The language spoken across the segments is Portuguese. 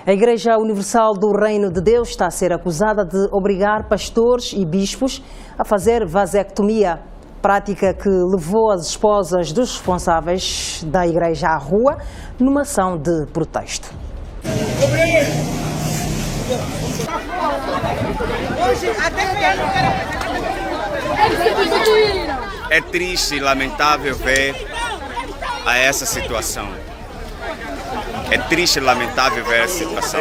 A Igreja Universal do Reino de Deus está a ser acusada de obrigar pastores e bispos a fazer vasectomia, prática que levou as esposas dos responsáveis da Igreja à rua numa ação de protesto. É triste e lamentável ver a essa situação. É triste e lamentável ver essa situação.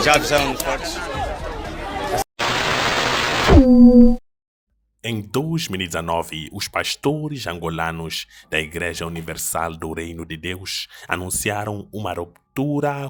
Já avisaram nos fortes? Em 2019, os pastores angolanos da Igreja Universal do Reino de Deus anunciaram uma ruptura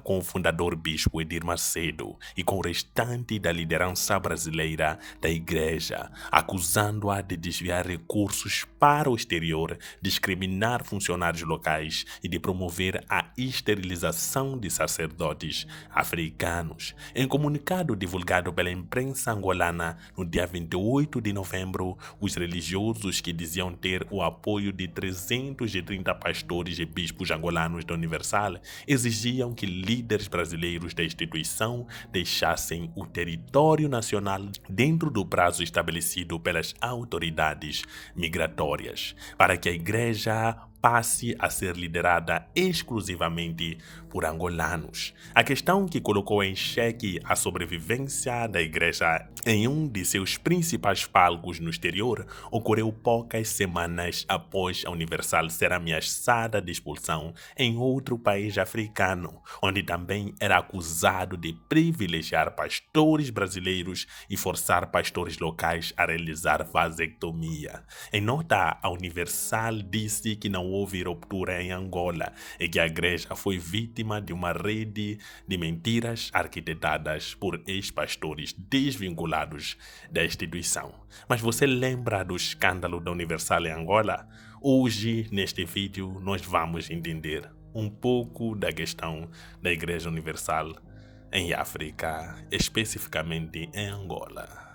com o fundador bispo Edir Macedo e com o restante da liderança brasileira da Igreja, acusando-a de desviar recursos para o exterior, discriminar funcionários locais e de promover a esterilização de sacerdotes africanos. Em comunicado divulgado pela imprensa angolana no dia 28 de novembro, os religiosos que diziam ter o apoio de 330 pastores e bispos angolanos da Universal exigiam que líderes brasileiros da instituição deixassem o território nacional dentro do prazo estabelecido pelas autoridades migratórias, para que a Igreja passe a ser liderada exclusivamente por angolanos. A questão que colocou em xeque a sobrevivência da Igreja em um de seus principais palcos no exterior ocorreu poucas semanas após a Universal ser ameaçada de expulsão em outro país africano, onde também era acusado de privilegiar pastores brasileiros e forçar pastores locais a realizar vasectomia. Em nota, a Universal disse que não houve ruptura em Angola e que a Igreja foi vítima de uma rede de mentiras arquitetadas por ex-pastores desvinculados da instituição. Mas você lembra do escândalo da Universal em Angola? Hoje, neste vídeo, nós vamos entender um pouco da questão da Igreja Universal em África, especificamente em Angola.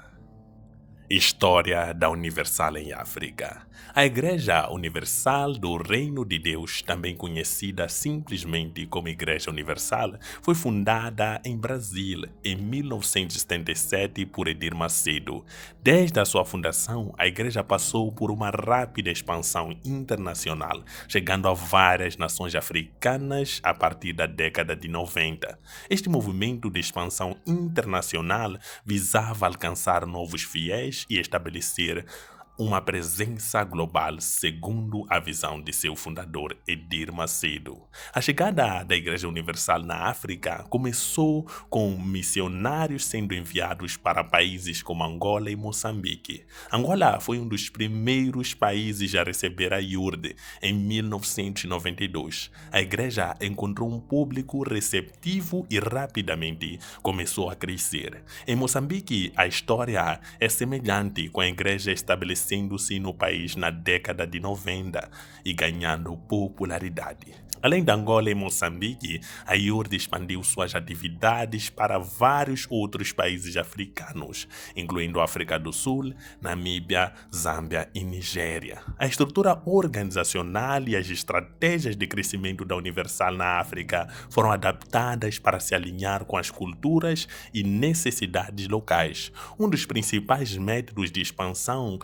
História da Universal em África. A Igreja Universal do Reino de Deus, também conhecida simplesmente como Igreja Universal, foi fundada em Brasília em 1977 por Edir Macedo. Desde a sua fundação, a Igreja passou por uma rápida expansão internacional, chegando a várias nações africanas a partir da década de 90. Este movimento de expansão internacional visava alcançar novos fiéis e estabelecer uma presença global segundo a visão de seu fundador Edir Macedo. A chegada da Igreja Universal na África começou com missionários sendo enviados para países como Angola e Moçambique. Angola foi um dos primeiros países a receber a IURD em 1992. A Igreja encontrou um público receptivo e rapidamente começou a crescer. Em Moçambique, a história é semelhante, com a Igreja estabelecendo se no país na década de 90 e ganhando popularidade. Além de Angola e Moçambique, a IURD expandiu suas atividades para vários outros países africanos, incluindo África do Sul, Namíbia, Zâmbia e Nigéria. A estrutura organizacional e as estratégias de crescimento da Universal na África foram adaptadas para se alinhar com as culturas e necessidades locais. Um dos principais métodos de expansão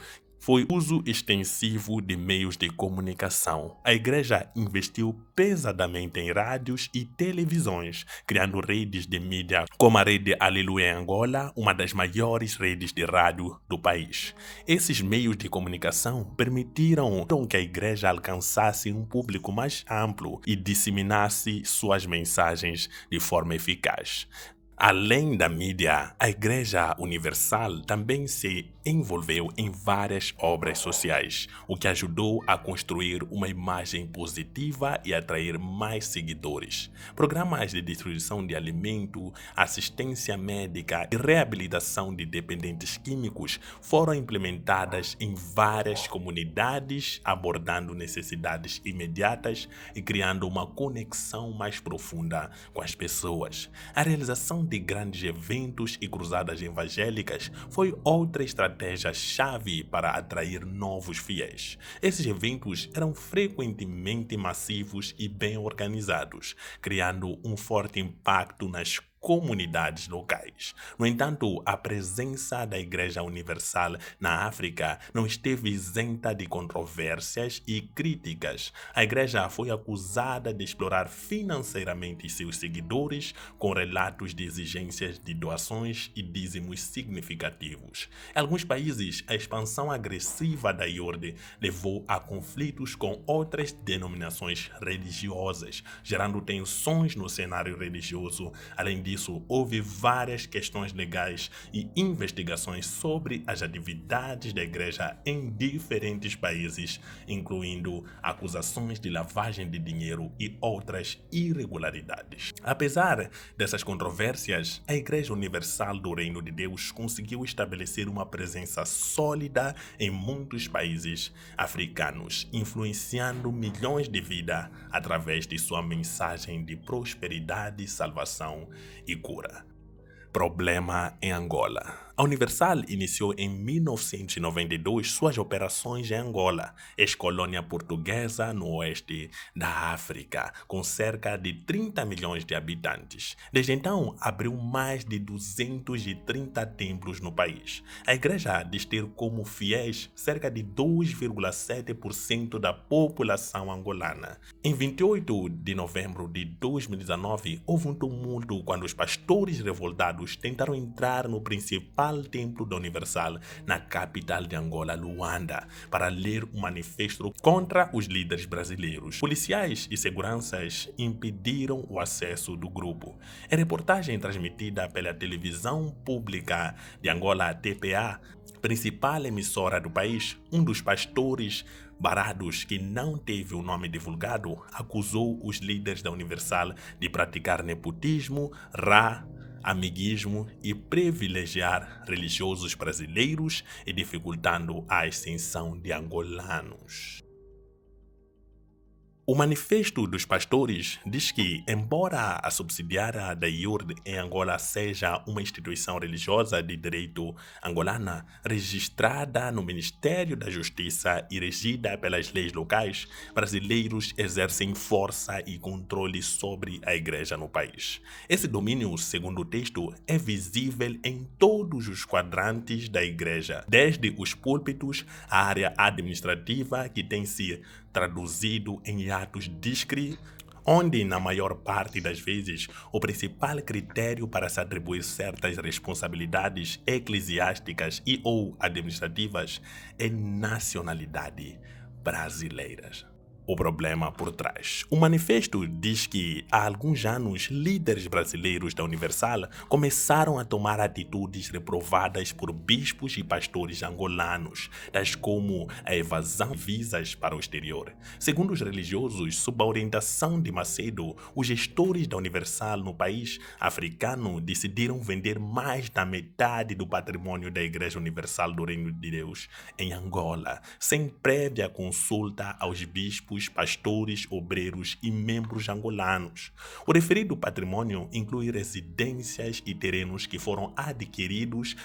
foi o uso extensivo de meios de comunicação. A Igreja investiu pesadamente em rádios e televisões, criando redes de mídia como a Rede Aleluia em Angola, uma das maiores redes de rádio do país. Esses meios de comunicação permitiram que a Igreja alcançasse um público mais amplo e disseminasse suas mensagens de forma eficaz. Além da mídia, a Igreja Universal também se envolveu em várias obras sociais, o que ajudou a construir uma imagem positiva e atrair mais seguidores. Programas de distribuição de alimento, assistência médica e reabilitação de dependentes químicos foram implementadas em várias comunidades, abordando necessidades imediatas e criando uma conexão mais profunda com as pessoas. A realização de grandes eventos e cruzadas evangélicas foi outra estratégia estratégia-chave para atrair novos fiéis. Esses eventos eram frequentemente massivos e bem organizados, criando um forte impacto nas comunidades locais. No entanto, a presença da Igreja Universal na África não esteve isenta de controvérsias e críticas. A Igreja foi acusada de explorar financeiramente seus seguidores com relatos de exigências de doações e dízimos significativos. Em alguns países, a expansão agressiva da IORDE levou a conflitos com outras denominações religiosas, gerando tensões no cenário religioso. Além disso, houve várias questões legais e investigações sobre as atividades da igreja em diferentes países, incluindo acusações de lavagem de dinheiro e outras irregularidades. Apesar dessas controvérsias, a Igreja Universal do Reino de Deus conseguiu estabelecer uma presença sólida em muitos países africanos, influenciando milhões de vidas através de sua mensagem de prosperidade, salvação e cura. Problema em Angola. A Universal iniciou em 1992 suas operações em Angola, ex-colônia portuguesa no oeste da África, com cerca de 30 milhões de habitantes. Desde então, abriu mais de 230 templos no país. A igreja diz ter como fiéis cerca de 2,7% da população angolana. Em 28 de novembro de 2019, houve um tumulto quando os pastores revoltados tentaram entrar no principal templo da Universal na capital de Angola, Luanda, para ler um manifesto contra os líderes brasileiros. Policiais e seguranças impediram o acesso do grupo. Em reportagem transmitida pela televisão pública de Angola, TPA, principal emissora do país, um dos pastores Barados, que não teve o nome divulgado, acusou os líderes da Universal de praticar nepotismo, amiguismo e privilegiar religiosos brasileiros e dificultando a ascensão de angolanos. O manifesto dos pastores diz que, embora a subsidiária da IORDE em Angola seja uma instituição religiosa de direito angolana, registrada no Ministério da Justiça e regida pelas leis locais, brasileiros exercem força e controle sobre a igreja no país. Esse domínio, segundo o texto, é visível em todos os quadrantes da igreja, desde os púlpitos à área administrativa, que tem se traduzido em atos onde, na maior parte das vezes, o principal critério para se atribuir certas responsabilidades eclesiásticas e ou administrativas é nacionalidade brasileira. O problema por trás. O manifesto diz que há alguns anos líderes brasileiros da Universal começaram a tomar atitudes reprovadas por bispos e pastores angolanos, tais como a evasão de visas para o exterior. Segundo os religiosos, sob a orientação de Macedo, os gestores da Universal no país africano decidiram vender mais da metade do patrimônio da Igreja Universal do Reino de Deus em Angola, sem prévia consulta aos bispos, pastores, obreiros e membros angolanos. O referido patrimônio inclui residências e terrenos que foram adquiridos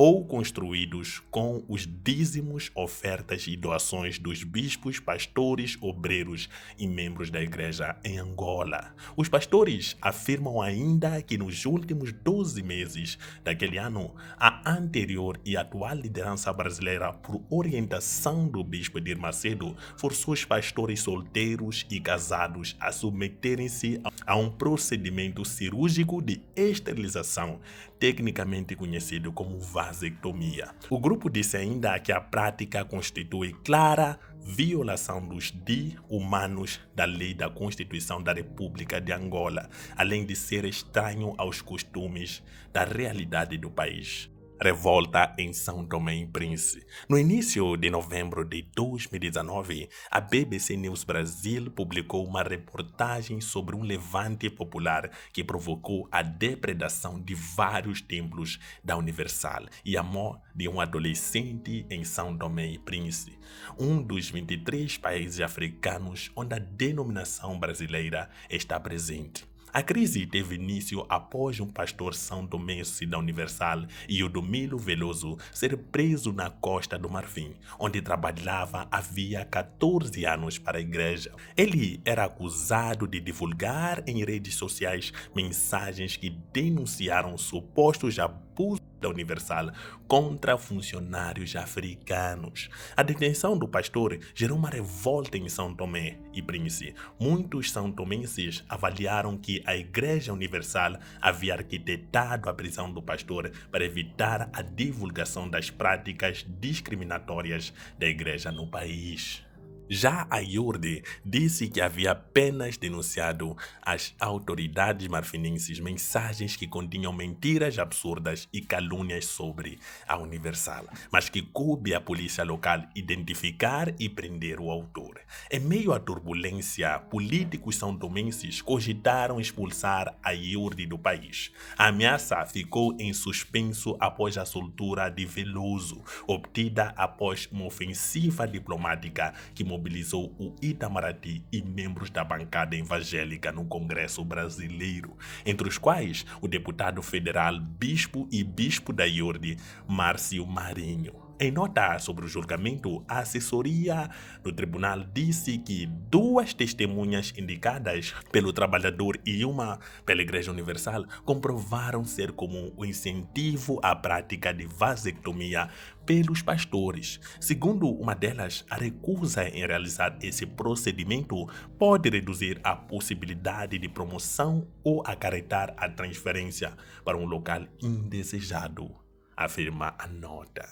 ou construídos com os dízimos, ofertas e doações dos bispos, pastores, obreiros e membros da igreja em Angola. Os pastores afirmam ainda que nos últimos 12 meses daquele ano, a anterior e atual liderança brasileira, por orientação do bispo Edir Macedo, forçou os pastores solteiros e casados a submeterem-se a um procedimento cirúrgico de esterilização, tecnicamente conhecido como vasectomia. O grupo disse ainda que a prática constitui clara violação dos direitos humanos da lei da Constituição da República de Angola, além de ser estranho aos costumes da realidade do país. Revolta em São Tomé e Príncipe. No início de novembro de 2019, a BBC News Brasil publicou uma reportagem sobre um levante popular que provocou a depredação de vários templos da Universal e a morte de um adolescente em São Tomé e Príncipe, um dos 23 países africanos onde a denominação brasileira está presente. A crise teve início após um pastor são tomense da Universal, Iodomiro Veloso, ser preso na Costa do Marfim, onde trabalhava havia 14 anos para a igreja. Ele era acusado de divulgar em redes sociais mensagens que denunciaram supostos abusos da Universal contra funcionários africanos. A detenção do pastor gerou uma revolta em São Tomé e Príncipe. Muitos são tomenses avaliaram que a Igreja Universal havia arquitetado a prisão do pastor para evitar a divulgação das práticas discriminatórias da igreja no país. Já a IURD disse que havia apenas denunciado às autoridades marfinenses mensagens que continham mentiras absurdas e calúnias sobre a Universal, mas que coube à polícia local identificar e prender o autor. Em meio à turbulência, políticos são-tomenses cogitaram expulsar a IURD do país. A ameaça ficou em suspenso após a soltura de Veloso, obtida após uma ofensiva diplomática que mobilizou o Itamaraty e membros da bancada evangélica no Congresso brasileiro, entre os quais o deputado federal bispo e bispo da IURD, Márcio Marinho. Em nota sobre o julgamento, a assessoria do tribunal disse que 2 testemunhas indicadas pelo trabalhador e uma pela Igreja Universal comprovaram ser comum o incentivo à prática de vasectomia pelos pastores. Segundo uma delas, a recusa em realizar esse procedimento pode reduzir a possibilidade de promoção ou acarretar a transferência para um local indesejado, afirma a nota.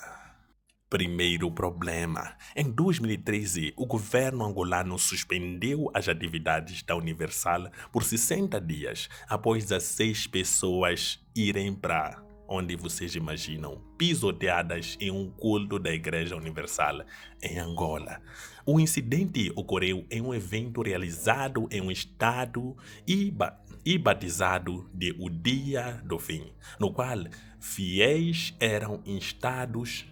Primeiro problema. Em 2013, o governo angolano suspendeu as atividades da Universal por 60 dias após as 6 pessoas irem para onde vocês imaginam, pisoteadas em um culto da Igreja Universal em Angola. O incidente ocorreu em um evento realizado em um estado e batizado de O Dia do Fim, no qual fiéis eram instados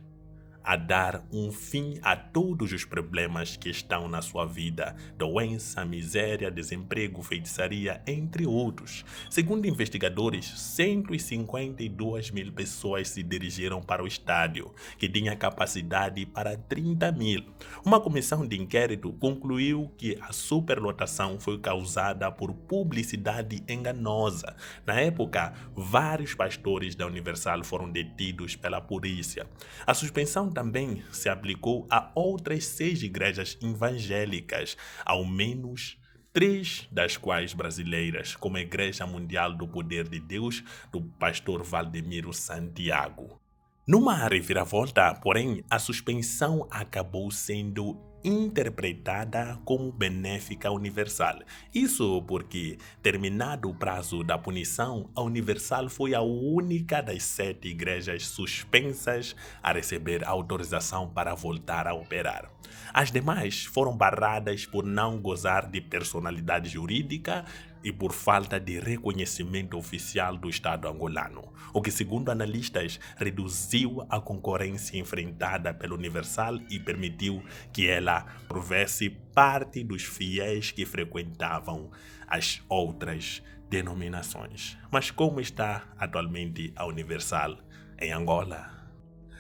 a dar um fim a todos os problemas que estão na sua vida, doença, miséria, desemprego, feitiçaria, entre outros. Segundo investigadores, 152 mil pessoas se dirigiram para o estádio, que tinha capacidade para 30 mil. Uma comissão de inquérito concluiu que a superlotação foi causada por publicidade enganosa. Na época, vários pastores da Universal foram detidos pela polícia. A suspensão também se aplicou a outras 6 igrejas evangélicas, ao menos 3 das quais brasileiras, como a Igreja Mundial do Poder de Deus, do pastor Valdemiro Santiago. Numa reviravolta, porém, a suspensão acabou sendo interpretada como benéfica universal. Isso porque, terminado o prazo da punição, a Universal foi a única das 7 igrejas suspensas a receber autorização para voltar a operar. As demais foram barradas por não gozar de personalidade jurídica e por falta de reconhecimento oficial do Estado angolano, o que, segundo analistas, reduziu a concorrência enfrentada pela Universal e permitiu que ela provesse parte dos fiéis que frequentavam as outras denominações. Mas como está atualmente a Universal em Angola?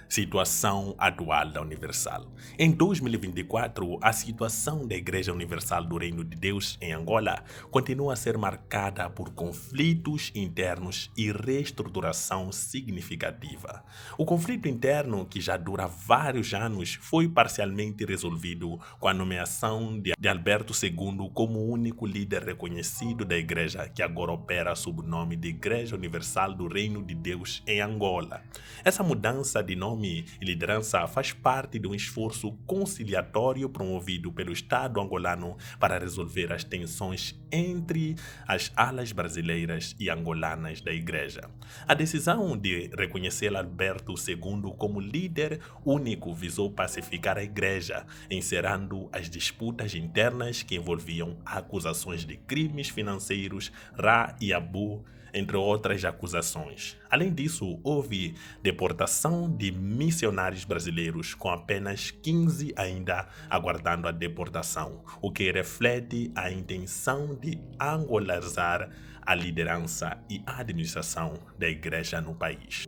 Situação atual da Universal. Em 2024, a situação da Igreja Universal do Reino de Deus em Angola continua a ser marcada por conflitos internos e reestruturação significativa. O conflito interno, que já dura vários anos, foi parcialmente resolvido com a nomeação de Alberto II como único líder reconhecido da Igreja, que agora opera sob o nome de Igreja Universal do Reino de Deus em Angola. Essa mudança de nome e liderança faz parte de um esforço conciliatório promovido pelo Estado angolano para resolver as tensões entre as alas brasileiras e angolanas da Igreja. A decisão de reconhecer Alberto II como líder único visou pacificar a Igreja, encerrando as disputas internas que envolviam acusações de crimes financeiros, Ra e Abu, entre outras acusações. Além disso, houve deportação de missionários brasileiros, com apenas 15 ainda aguardando a deportação, o que reflete a intenção de angolarizar a liderança e a administração da igreja no país.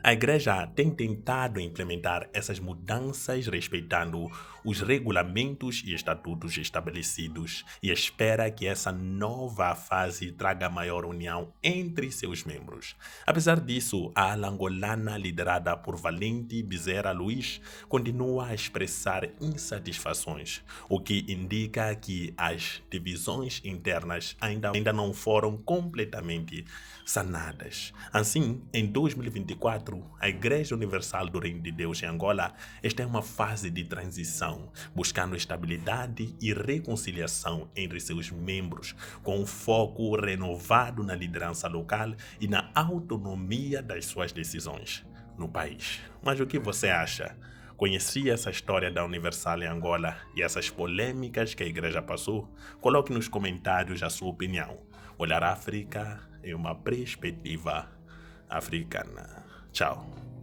A igreja tem tentado implementar essas mudanças respeitando os regulamentos e estatutos estabelecidos e espera que essa nova fase traga maior união entre seus membros. Apesar disso, a ala angolana liderada por Valente Bezerra Luiz continua a expressar insatisfações, o que indica que as divisões internas ainda não foram completamente sanadas. Assim, em 2024, a Igreja Universal do Reino de Deus em Angola está em uma fase de transição, buscando estabilidade e reconciliação entre seus membros, com um foco renovado na liderança local e na autonomia das suas decisões no país. Mas o que você acha? Conhecia essa história da Universal em Angola e essas polêmicas que a igreja passou? Coloque nos comentários a sua opinião. Olhar a África em uma perspectiva africana. Tchau.